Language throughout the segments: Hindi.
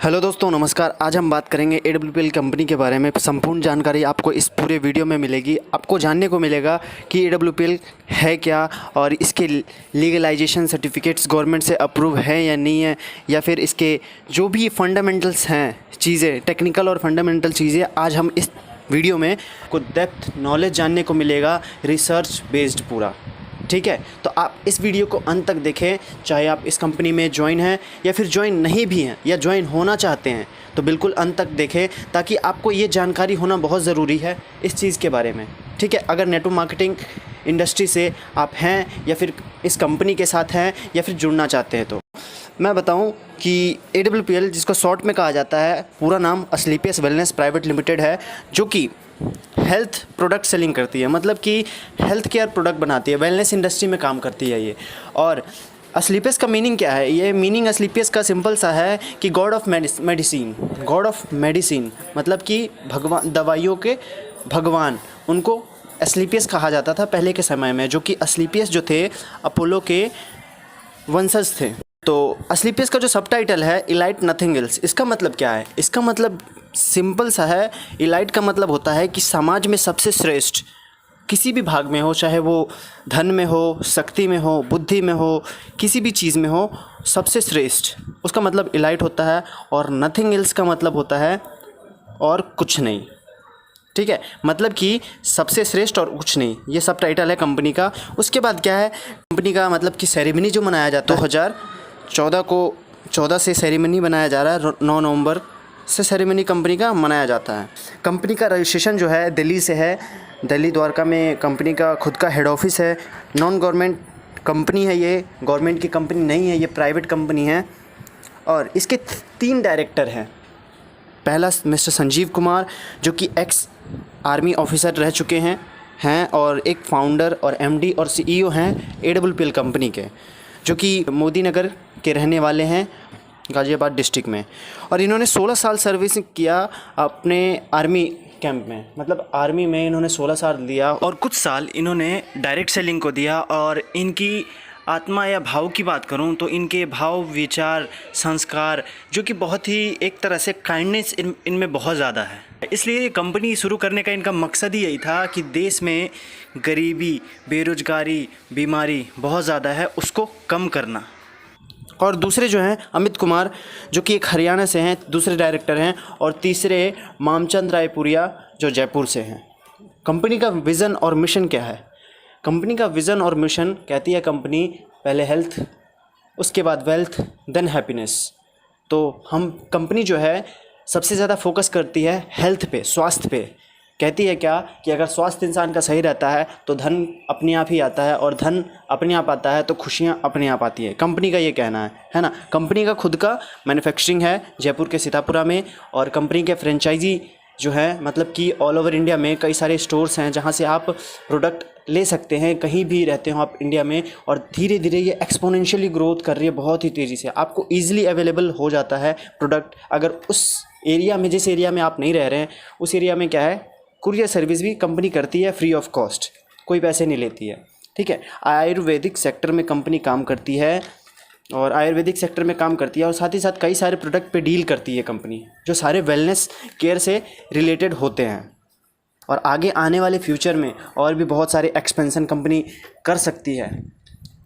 हेलो दोस्तों, नमस्कार। आज हम बात करेंगे AWPL कंपनी के बारे में। संपूर्ण जानकारी आपको इस पूरे वीडियो में मिलेगी। आपको जानने को मिलेगा कि AWPL है क्या और इसके लीगलाइजेशन सर्टिफिकेट्स गवर्नमेंट से अप्रूव है या नहीं है, या फिर इसके जो भी फंडामेंटल्स हैं चीज़ें, टेक्निकल और फंडामेंटल चीज़ें, आज हम इस वीडियो में को डेप्थ नॉलेज जानने को मिलेगा, रिसर्च बेस्ड पूरा। ठीक है, तो आप इस वीडियो को अंत तक देखें। चाहे आप इस कंपनी में ज्वाइन हैं या फिर ज्वाइन नहीं भी हैं या ज्वाइन होना चाहते हैं, तो बिल्कुल अंत तक देखें, ताकि आपको ये जानकारी होना बहुत ज़रूरी है इस चीज़ के बारे में। ठीक है, अगर नेटवर्क मार्केटिंग इंडस्ट्री से आप हैं या फिर इस कंपनी के साथ हैं या फिर जुड़ना चाहते हैं, तो मैं बताऊं कि AWPL, जिसको शॉर्ट में कहा जाता है, पूरा नाम असलीपियस वेलनेस प्राइवेट लिमिटेड है, जो कि हेल्थ प्रोडक्ट सेलिंग करती है। मतलब कि हेल्थ केयर प्रोडक्ट बनाती है, वेलनेस इंडस्ट्री में काम करती है ये। और असलीपियस का मीनिंग क्या है? ये मीनिंग असलीपियस का सिंपल सा है कि God of medicine. God of medicine मतलब कि भगवान, दवाइयों के भगवान, उनको असलीपियस कहा जाता था पहले के समय में, जो कि असलीपियस जो थे अपोलो के वंशज थे। तो असलीपियस का जो सबटाइटल है, इलाइट नथिंग एल्स, इसका मतलब क्या है? इसका मतलब सिंपल सा है। इलाइट का मतलब होता है कि समाज में सबसे श्रेष्ठ, किसी भी भाग में हो, चाहे वो धन में हो, शक्ति में हो, बुद्धि में हो, किसी भी चीज़ में हो, सबसे श्रेष्ठ, उसका मतलब इलाइट होता है। और नथिंग एल्स का मतलब होता है और कुछ नहीं। ठीक है, मतलब कि सबसे श्रेष्ठ और कुछ नहीं, ये सब टाइटल है कंपनी का। उसके बाद क्या है कंपनी का? मतलब कि सेरेमनी जो मनाया जाता है 2014 से सेरेमनी बनाया जा रहा है। 9 नवंबर से सेरेमनी कंपनी का मनाया जाता है। कंपनी का रजिस्ट्रेशन जो है दिल्ली से है। दिल्ली द्वारका में कंपनी का खुद का हेड ऑफिस है। नॉन गवर्नमेंट कंपनी है ये, गवर्नमेंट की कंपनी नहीं है, ये प्राइवेट कंपनी है। और इसके 3 डायरेक्टर हैं। पहला मिस्टर संजीव कुमार, जो कि एक्स आर्मी ऑफिसर रह चुके हैं और एक फाउंडर और MD और CEO हैं AWPL कंपनी के, जो कि मोदी नगर के रहने वाले हैं, गाज़ियाबाद डिस्ट्रिक्ट में। और इन्होंने 16 साल सर्विस किया अपने आर्मी कैंप में, मतलब आर्मी में इन्होंने 16 साल दिया और कुछ साल इन्होंने डायरेक्ट सेलिंग को दिया। और इनकी आत्मा या भाव की बात करूं तो इनके भाव, विचार, संस्कार, जो कि बहुत ही एक तरह से काइंडनेस इनमें बहुत ज़्यादा है। इसलिए कंपनी शुरू करने का इनका मकसद ही यही था कि देश में गरीबी, बेरोजगारी, बीमारी बहुत ज़्यादा है, उसको कम करना। और दूसरे जो हैं अमित कुमार, जो कि एक हरियाणा से हैं, दूसरे डायरेक्टर हैं। और तीसरे मामचंद रायपुरिया, जो जयपुर से हैं। कंपनी का विज़न और मिशन क्या है? कंपनी का विज़न और मिशन कहती है कंपनी, पहले हेल्थ, उसके बाद वेल्थ, देन हैप्पीनेस। तो हम कंपनी जो है सबसे ज़्यादा फोकस करती है हेल्थ पे, स्वास्थ्य पे। कहती है क्या कि अगर स्वास्थ्य इंसान का सही रहता है तो धन अपने आप ही आता है, और धन अपने आप आता है तो खुशियाँ अपने आप आती है। कंपनी का ये कहना है ना। कंपनी का खुद का मैन्युफैक्चरिंग है जयपुर के सीतापुरा में। और कंपनी के फ्रेंचाइजी जो है, मतलब कि ऑल ओवर इंडिया में कई सारे स्टोर्स हैं जहाँ से आप प्रोडक्ट ले सकते हैं, कहीं भी रहते हो आप इंडिया में। और धीरे धीरे ये एक्सपोनेंशियली ग्रोथ कर रही है, बहुत ही तेज़ी से। आपको ईजिली अवेलेबल हो जाता है प्रोडक्ट। अगर उस एरिया में, जिस एरिया में आप नहीं रह रहे हैं, उस एरिया में क्या है, कुरियर सर्विस भी कंपनी करती है फ्री ऑफ कॉस्ट, कोई पैसे नहीं लेती है। ठीक है, आयुर्वेदिक सेक्टर में कंपनी काम करती है, और आयुर्वेदिक सेक्टर में काम करती है, और साथ ही साथ कई सारे प्रोडक्ट पे डील करती है कंपनी, जो सारे वेलनेस केयर से रिलेटेड होते हैं। और आगे आने वाले फ्यूचर में और भी बहुत सारे एक्सपेंशन कंपनी कर सकती है,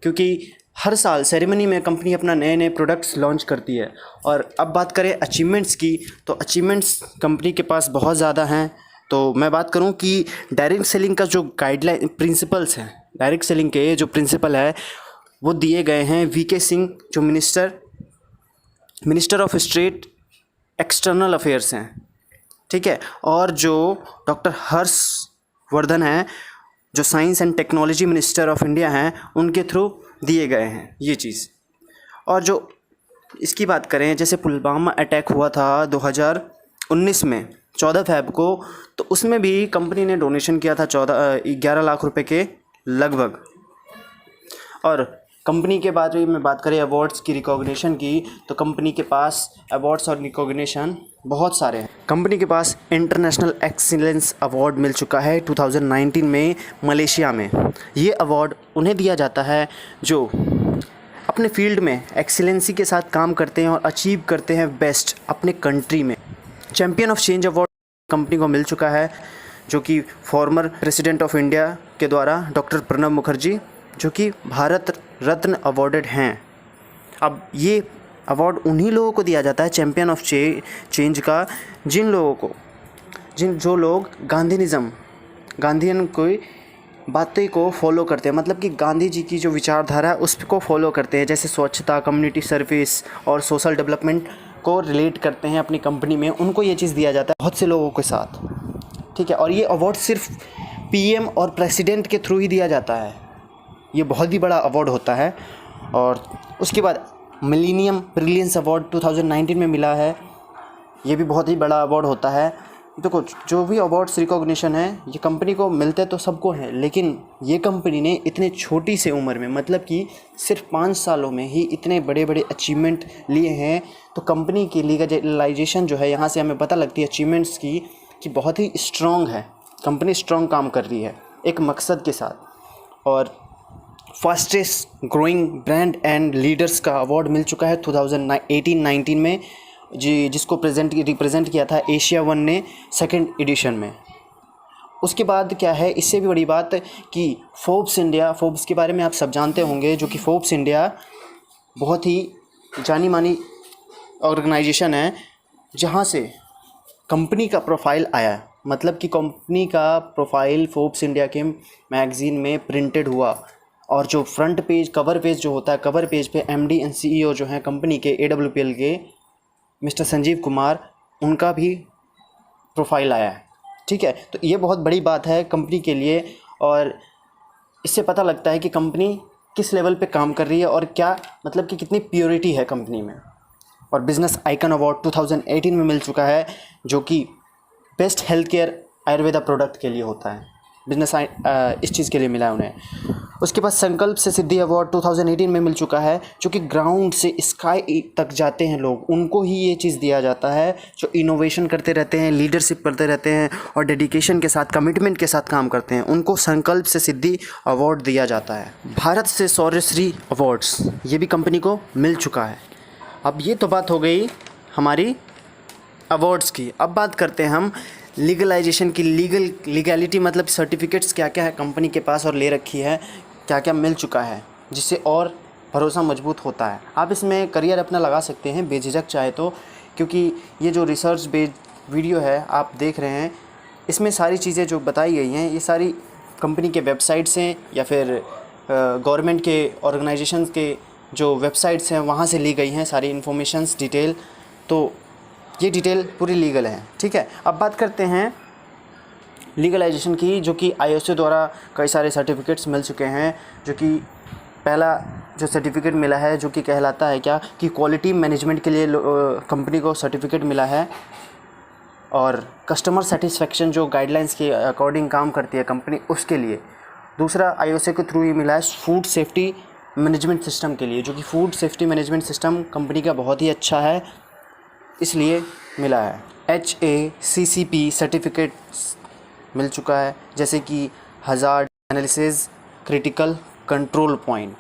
क्योंकि हर साल सेरेमनी में कंपनी अपना नए नए प्रोडक्ट्स लॉन्च करती है। और अब बात करें अचीवमेंट्स की, तो अचीवमेंट्स कंपनी के पास बहुत ज़्यादा हैं। तो मैं बात करूं कि डायरेक्ट सेलिंग का जो गाइडलाइन प्रिंसिपल्स हैं, डायरेक्ट सेलिंग के जो प्रिंसिपल है वो दिए गए हैं VK सिंह, जो minister of state external affairs हैं। ठीक है, और जो डॉक्टर हर्षवर्धन हैं, जो science and technology minister of India हैं, उनके थ्रू दिए गए हैं ये चीज़। और जो इसकी बात करें, जैसे पुलवामा अटैक हुआ था 2019 में 14 फ़रवरी को, तो उसमें भी कंपनी ने डोनेशन किया था 11 लाख रुपए के लगभग। और कंपनी के बाद में बात करें अवार्ड्स की, रिकॉग्निशन की, तो कंपनी के पास अवार्ड्स और रिकॉग्निशन बहुत सारे हैं। कंपनी के पास इंटरनेशनल एक्सीलेंस अवार्ड मिल चुका है 2019 में मलेशिया में। ये अवार्ड उन्हें दिया जाता है जो अपने फील्ड में एक्सीलेंसी के साथ काम करते हैं और अचीव करते हैं बेस्ट अपने कंट्री में। Champion of change award company को मिल चुका है, जो कि फॉर्मर प्रेसिडेंट ऑफ इंडिया के द्वारा डॉक्टर प्रणब मुखर्जी, जो कि भारत रत्न अवॉर्डेड हैं। अब ये अवार्ड उन्हीं लोगों को दिया जाता है चैम्पियन ऑफ चेंज का, जो लोग गांधीयन कोई बातें को फॉलो करते हैं, मतलब कि गांधी जी की जो विचारधारा है उसको फॉलो करते हैं, जैसे स्वच्छता, कम्युनिटी सर्विस और सोशल डेवलपमेंट को रिलेट करते हैं अपनी कंपनी में, उनको ये चीज़ दिया जाता है बहुत से लोगों के साथ, ठीक है। और ये अवार्ड सिर्फ पीएम और प्रेसिडेंट के थ्रू ही दिया जाता है, ये बहुत ही बड़ा अवार्ड होता है। और उसके बाद मिलेनियम ब्रिलियंस अवार्ड 2019 में मिला है, ये भी बहुत ही बड़ा अवार्ड होता है। देखो, जो भी अवार्ड्स रिकॉग्निशन है ये कंपनी को मिलते तो सबको हैं, लेकिन ये कंपनी ने इतने छोटी से उम्र में, मतलब कि सिर्फ 5 सालों में ही इतने बड़े बड़े अचीवमेंट लिए हैं। तो कंपनी की लीगलाइजेशन जो है, यहाँ से हमें पता लगती है अचीवमेंट्स की कि बहुत ही स्ट्रॉन्ग है, कंपनी स्ट्रॉन्ग काम कर रही है एक मकसद के साथ। और fastest growing brand and leaders का अवार्ड मिल चुका है 2018-19 में, जिसको रिप्रेजेंट किया था एशिया वन ने 2nd एडिशन में। उसके बाद क्या है, इससे भी बड़ी बात कि फोर्ब्स के बारे में आप सब जानते होंगे, जो कि फोर्ब्स इंडिया बहुत ही जानी मानी ऑर्गेनाइजेशन है, जहाँ से कंपनी का प्रोफाइल आया, मतलब कि कंपनी का प्रोफाइल फोर्ब्स इंडिया के मैगज़ीन में प्रिंटेड हुआ। और जो फ्रंट पेज, कवर पेज जो होता है, कवर पेज पे एमडी एंड सीईओ जो हैं कंपनी के, AWPL के मिस्टर संजीव कुमार, उनका भी प्रोफाइल आया है, ठीक है। तो ये बहुत बड़ी बात है कंपनी के लिए, और इससे पता लगता है कि कंपनी किस लेवल पे काम कर रही है और क्या, मतलब कि कितनी प्योरिटी है कंपनी में। और बिज़नेस आइकन अवार्ड 2018 में मिल चुका है, जो कि best health care Ayurveda product के लिए होता है, इस चीज़ के लिए मिला है उन्हें। उसके बाद संकल्प से सिद्धि अवार्ड 2018 में मिल चुका है, जो कि ग्राउंड से स्काई तक जाते हैं लोग, उनको ही ये चीज़ दिया जाता है, जो इनोवेशन करते रहते हैं, लीडरशिप करते रहते हैं और डेडिकेशन के साथ, कमिटमेंट के साथ काम करते हैं, उनको संकल्प से सिद्धि अवार्ड दिया जाता है। भारत से शौर्यश्री अवार्ड्स, ये भी कंपनी को मिल चुका है। अब ये तो बात हो गई हमारी अवार्ड्स की। अब बात करते हैं हम लीगलाइजेशन की। लीगैलिटी मतलब सर्टिफिकेट्स क्या क्या है कंपनी के पास और ले रखी है, क्या क्या मिल चुका है, जिससे और भरोसा मजबूत होता है। आप इसमें करियर अपना लगा सकते हैं बेझिझक चाहे तो, क्योंकि ये जो रिसर्च बेस्ड वीडियो है आप देख रहे हैं, इसमें सारी चीज़ें जो बताई गई हैं ये सारी कंपनी के वेबसाइट्स हैं या फिर गवर्नमेंट के ऑर्गेनाइजेशंस के जो वेबसाइट्स हैं वहाँ से ली गई हैं सारी इन्फॉर्मेशंस डिटेल। तो ये डिटेल पूरी लीगल है, ठीक है। अब बात करते हैं लीगलाइजेशन की, जो कि IOC द्वारा कई सारे सर्टिफिकेट्स मिल चुके हैं, जो कि पहला जो सर्टिफिकेट मिला है जो कि कहलाता है क्या कि क्वालिटी मैनेजमेंट के लिए कंपनी को सर्टिफिकेट मिला है, और कस्टमर सेटिस्फेक्शन जो गाइडलाइंस के अकॉर्डिंग काम करती है कंपनी, उसके लिए। दूसरा IOC के थ्रू ही मिला है फूड सेफ्टी मैनेजमेंट सिस्टम के लिए, जो कि food safety management system company का बहुत ही अच्छा है, इसलिए मिला है। HACCP सर्टिफिकेट मिल चुका है, जैसे कि hazard analysis critical control point,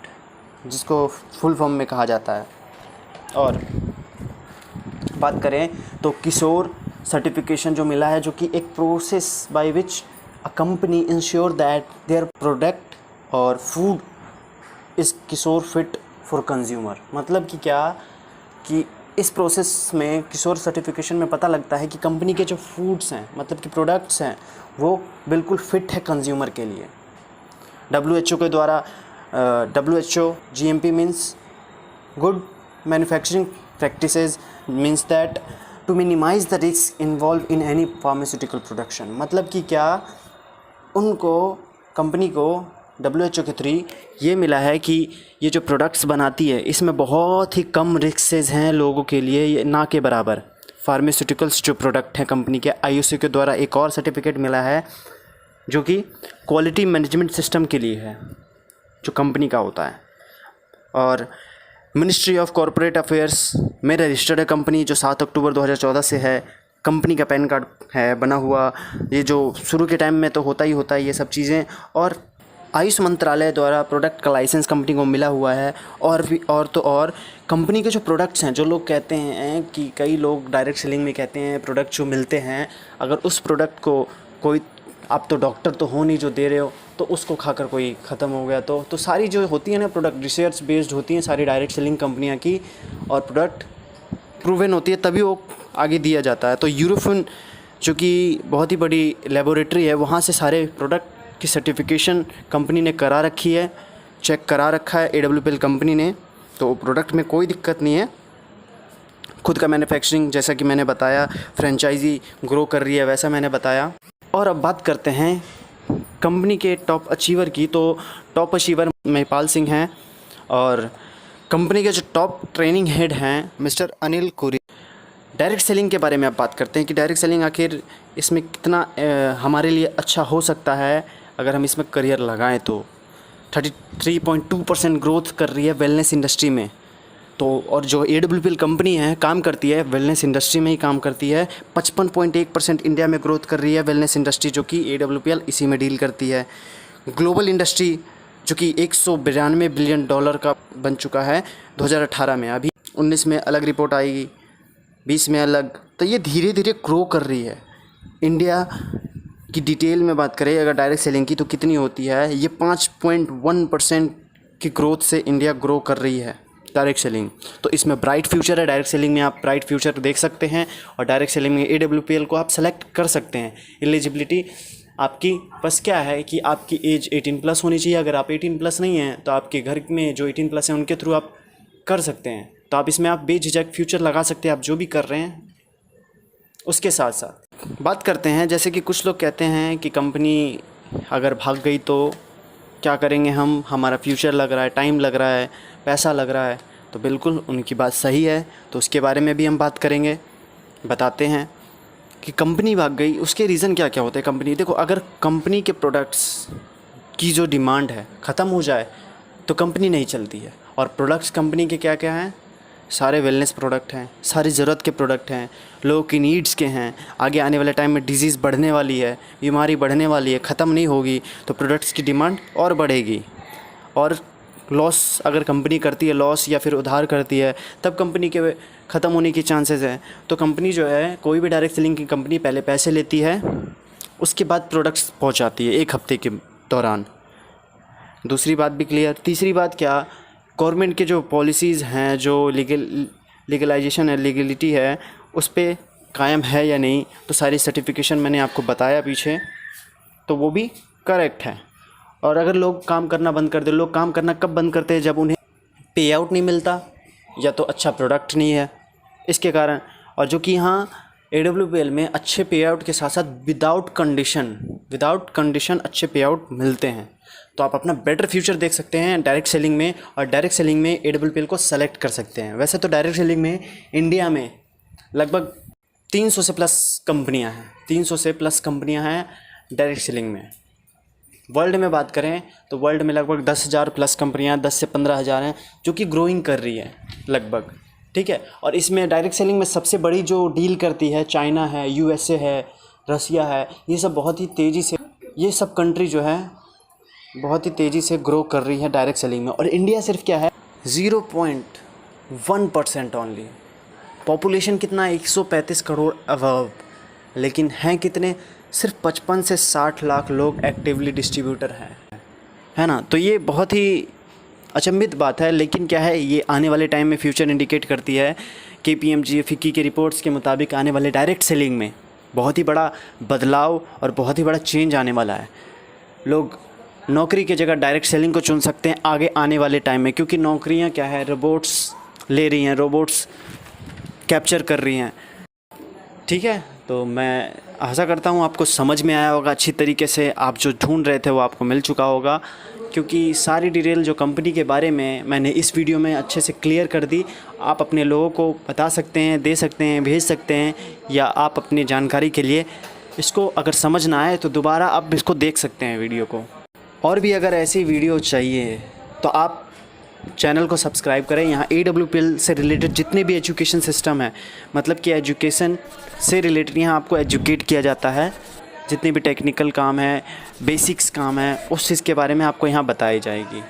जिसको फुल फॉर्म में कहा जाता है। और बात करें तो किशोर सर्टिफिकेशन जो मिला है, जो कि एक process by which a company insure that their product और food is kosher fit for consumer. मतलब कि क्या कि इस प्रोसेस में किशोर सर्टिफिकेशन में पता लगता है कि कंपनी के जो फूड्स हैं, मतलब कि प्रोडक्ट्स हैं, वो बिल्कुल फ़िट है कंज्यूमर के लिए। WHO के द्वारा WHO GMP means good manufacturing practices, means that to minimise the risk involve in any pharmaceutical production. मतलब कि क्या उनको, कंपनी को WHO के थ्रू ये मिला है कि ये जो प्रोडक्ट्स बनाती है इसमें बहुत ही कम रिस्क हैं लोगों के लिए, ना के बराबर। फार्मास्यूटिकल्स जो प्रोडक्ट हैं कंपनी के, IOC के द्वारा एक और सर्टिफिकेट मिला है जो कि क्वालिटी मैनेजमेंट सिस्टम के लिए है, जो कंपनी का होता है। और मिनिस्ट्री ऑफ कॉरपोरेट अफेयर्स में रजिस्टर्ड है कंपनी, जो 7 अक्टूबर 2014 से है। कंपनी का पैन कार्ड है बना हुआ, ये जो शुरू के टाइम में तो होता ही होता है ये सब चीज़ें। और आयुष मंत्रालय द्वारा प्रोडक्ट का लाइसेंस कंपनी को मिला हुआ है। और भी और कंपनी के जो प्रोडक्ट्स हैं, जो लोग कहते हैं कि कई लोग डायरेक्ट सेलिंग में कहते हैं प्रोडक्ट जो मिलते हैं, अगर उस प्रोडक्ट को कोई, आप तो डॉक्टर तो हो नहीं जो दे रहे हो, तो उसको खाकर कोई ख़त्म हो गया तो सारी जो होती है ना प्रोडक्ट रिसर्च बेस्ड होती हैं सारी डायरेक्ट सेलिंग कंपनियां की, और प्रोडक्ट प्रूवन होती है तभी वो आगे दिया जाता है। तो यूरोफिन जो कि बहुत ही बड़ी लेबोरेटरी है, वहाँ से सारे प्रोडक्ट की सर्टिफिकेशन कंपनी ने करा रखी है, चेक करा रखा है AWPL कंपनी ने, तो प्रोडक्ट में कोई दिक्कत नहीं है। खुद का मैन्युफैक्चरिंग जैसा कि मैंने बताया, फ्रेंचाइजी ग्रो कर रही है वैसा मैंने बताया। और अब बात करते हैं कंपनी के टॉप अचीवर की। तो टॉप अचीवर महिपाल सिंह हैं और कंपनी के जो टॉप ट्रेनिंग हेड हैं मिस्टर अनिल कुरी। डायरेक्ट सेलिंग के बारे में अब बात करते हैं कि डायरेक्ट सेलिंग आखिर इसमें कितना हमारे लिए अच्छा हो सकता है अगर हम इसमें करियर लगाएं। तो 33.2% ग्रोथ कर रही है वेलनेस इंडस्ट्री में। तो और जो AWPL कंपनी है काम करती है वेलनेस इंडस्ट्री में ही काम करती है। 55.1% इंडिया में ग्रोथ कर रही है वेलनेस इंडस्ट्री, जो कि AWPL इसी में डील करती है। ग्लोबल इंडस्ट्री जो कि $192 बिलियन का बन चुका है 2018 में, अभी 19 में अलग रिपोर्ट आएगी, 20 में अलग। तो ये धीरे धीरे ग्रो कर रही है। इंडिया की डिटेल में बात करें अगर डायरेक्ट सेलिंग की तो कितनी होती है, ये 5.1% की ग्रोथ से इंडिया ग्रो कर रही है डायरेक्ट सेलिंग। तो इसमें ब्राइट फ्यूचर है। डायरेक्ट सेलिंग में आप ब्राइट फ्यूचर देख सकते हैं और डायरेक्ट सेलिंग में AWPL को आप सेलेक्ट कर सकते हैं। एलिजिबिलिटी आपकी बस क्या है कि आपकी एज 18+ होनी चाहिए। अगर आप 18+ नहीं हैं तो आपके घर में जो 18+ हैं उनके थ्रू आप कर सकते हैं। तो आप इसमें आप बेझिझक फ्यूचर लगा सकते हैं आप जो भी कर रहे हैं। उसके साथ साथ बात करते हैं, जैसे कि कुछ लोग कहते हैं कि कंपनी अगर भाग गई तो क्या करेंगे हम, हमारा फ्यूचर लग रहा है, टाइम लग रहा है, पैसा लग रहा है। तो बिल्कुल उनकी बात सही है, तो उसके बारे में भी हम बात करेंगे, बताते हैं कि कंपनी भाग गई उसके रीज़न क्या क्या होते हैं। कंपनी देखो, अगर कंपनी के प्रोडक्ट्स की जो डिमांड है ख़त्म हो जाए तो कंपनी नहीं चलती है। और प्रोडक्ट्स कंपनी के क्या क्या हैं, सारे वेलनेस प्रोडक्ट हैं, सारी ज़रूरत के प्रोडक्ट हैं, लोगों की नीड्स के हैं। आगे आने वाले टाइम में डिजीज़ बढ़ने वाली है, बीमारी बढ़ने वाली है, ख़त्म नहीं होगी, तो प्रोडक्ट्स की डिमांड और बढ़ेगी। और लॉस अगर कंपनी करती है, लॉस या फिर उधार करती है, तब कंपनी के ख़त्म होने की चांसेस हैं। तो कंपनी जो है, कोई भी डायरेक्ट सेलिंग की कंपनी पहले पैसे लेती है, उसके बाद प्रोडक्ट्स पहुंचाती है 1 हफ्ते के दौरान। दूसरी बात भी क्लियर। तीसरी बात क्या, गवर्नमेंट के जो पॉलिसीज़ हैं, जो लीगलाइजेशन है, लीगलिटी है, उस पर कायम है या नहीं। तो सारी सर्टिफिकेशन मैंने आपको बताया पीछे, तो वो भी करेक्ट है। और अगर लोग काम करना बंद कर दे, लोग काम करना कब बंद करते हैं, जब उन्हें पे आउट नहीं मिलता या तो अच्छा प्रोडक्ट नहीं है, इसके कारण। और जो कि यहाँ AWPL में अच्छे पे आउट के साथ साथ विदाउट कंडीशन अच्छे पे आउट मिलते हैं। तो आप अपना बेटर फ्यूचर देख सकते हैं डायरेक्ट सेलिंग में, और डायरेक्ट सेलिंग में AWPL को सेलेक्ट कर सकते हैं। वैसे तो डायरेक्ट सेलिंग में इंडिया में लगभग 300 से प्लस कंपनियां हैं, 300 से प्लस कंपनियां हैं डायरेक्ट सेलिंग में। वर्ल्ड में बात करें तो वर्ल्ड में लगभग 10,000 प्लस कंपनियां, 10 से 15,000 हैं, जो कि ग्रोइंग कर रही है लगभग, ठीक है। और इसमें डायरेक्ट सेलिंग में सबसे बड़ी जो डील करती है चाइना है, USA है, रसिया है, ये सब बहुत ही तेज़ी से, ये सब कंट्री जो है बहुत ही तेज़ी से ग्रो कर रही है डायरेक्ट सेलिंग में। और इंडिया सिर्फ क्या है, 0.1% ओनली। पॉपुलेशन कितना, 135 करोड़ अबव, लेकिन हैं कितने, सिर्फ 55 से 60 लाख लोग एक्टिवली डिस्ट्रीब्यूटर हैं, है ना। तो ये बहुत ही अचंभित बात है, लेकिन क्या है, ये आने वाले टाइम में फ्यूचर इंडिकेट करती है। KPMG फिक्की के रिपोर्ट्स के मुताबिक आने वाले डायरेक्ट सेलिंग में बहुत ही बड़ा बदलाव और बहुत ही बड़ा चेंज आने वाला है। लोग नौकरी की जगह डायरेक्ट सेलिंग को चुन सकते हैं आगे आने वाले टाइम में, क्योंकि नौकरियां क्या है, रोबोट्स ले रही हैं, रोबोट्स कैप्चर कर रही हैं, ठीक है। तो मैं आशा करता हूँ आपको समझ में आया होगा अच्छी तरीके से, आप जो ढूंढ रहे थे वो आपको मिल चुका होगा, क्योंकि सारी डिटेल जो कंपनी के बारे में मैंने इस वीडियो में अच्छे से क्लियर कर दी। आप अपने लोगों को बता सकते हैं, दे सकते हैं, भेज सकते हैं, या आप अपनी जानकारी के लिए इसको अगर समझ ना आए तो दोबारा आप इसको देख सकते हैं वीडियो को। और भी अगर ऐसी वीडियो चाहिए तो आप चैनल को सब्सक्राइब करें। यहाँ AWPL से रिलेटेड जितने भी एजुकेशन सिस्टम है, मतलब कि एजुकेशन से रिलेटेड यहाँ आपको एजुकेट किया जाता है जितनी भी टेक्निकल काम है, बेसिक्स काम है, उस चीज़ के बारे में आपको यहाँ बताई जाएगी।